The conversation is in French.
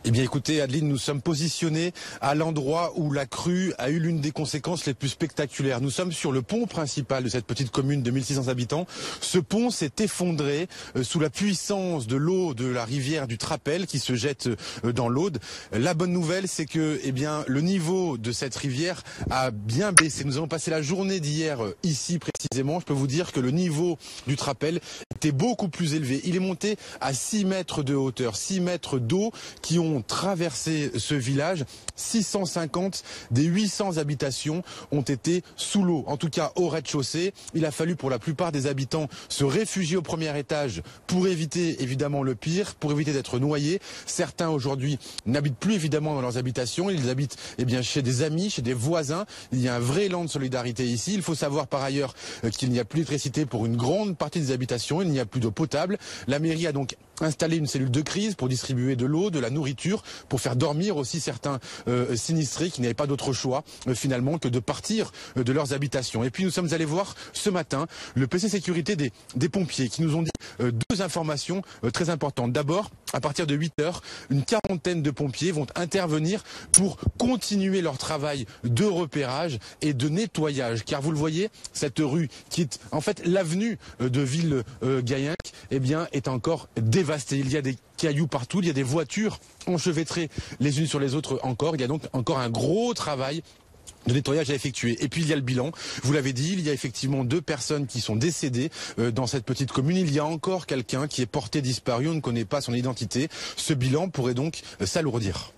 Eh bien écoutez Adeline, nous sommes positionnés à l'endroit où la crue a eu l'une des conséquences les plus spectaculaires. Nous sommes sur le pont principal de cette petite commune de 1600 habitants. Ce pont s'est effondré sous la puissance de l'eau de la rivière du Trapel qui se jette dans l'Aude. La bonne nouvelle, c'est que le niveau de cette rivière a bien baissé. Nous avons passé la journée d'hier ici précisément. Je peux vous dire que le niveau du Trapel était beaucoup plus élevé. Il est monté à 6 mètres de hauteur, 6 mètres d'eau qui ont traversé ce village. 650 des 800 habitations ont été sous l'eau, en tout cas au rez-de-chaussée. Il a fallu pour la plupart des habitants se réfugier au premier étage pour éviter évidemment le pire, pour éviter d'être noyés. Certains aujourd'hui n'habitent plus évidemment dans leurs habitations, ils habitent chez des amis, chez des voisins. Il y a un vrai élan de solidarité ici. Il faut savoir par ailleurs qu'il n'y a plus d'électricité pour une grande partie des habitations, il n'y a plus d'eau potable. La mairie a donc installé une cellule de crise pour distribuer de l'eau, de la nourriture, pour faire dormir aussi certains sinistrés qui n'avaient pas d'autre choix finalement que de partir de leurs habitations. Et puis nous sommes allés voir ce matin le PC sécurité des pompiers qui nous ont dit deux informations très importantes. D'abord, à partir de 8 heures, une quarantaine de pompiers vont intervenir pour continuer leur travail de repérage et de nettoyage. Car vous le voyez, cette rue qui est en fait l'avenue de Ville-Gaillac est encore dévastée. Il y a des cailloux partout, il y a des voitures enchevêtrées les unes sur les autres encore. Il y a donc encore un gros travail de nettoyage à effectuer. Et puis il y a le bilan. Vous l'avez dit, il y a effectivement 2 personnes qui sont décédées dans cette petite commune. Il y a encore quelqu'un qui est porté disparu. On ne connaît pas son identité. Ce bilan pourrait donc s'alourdir.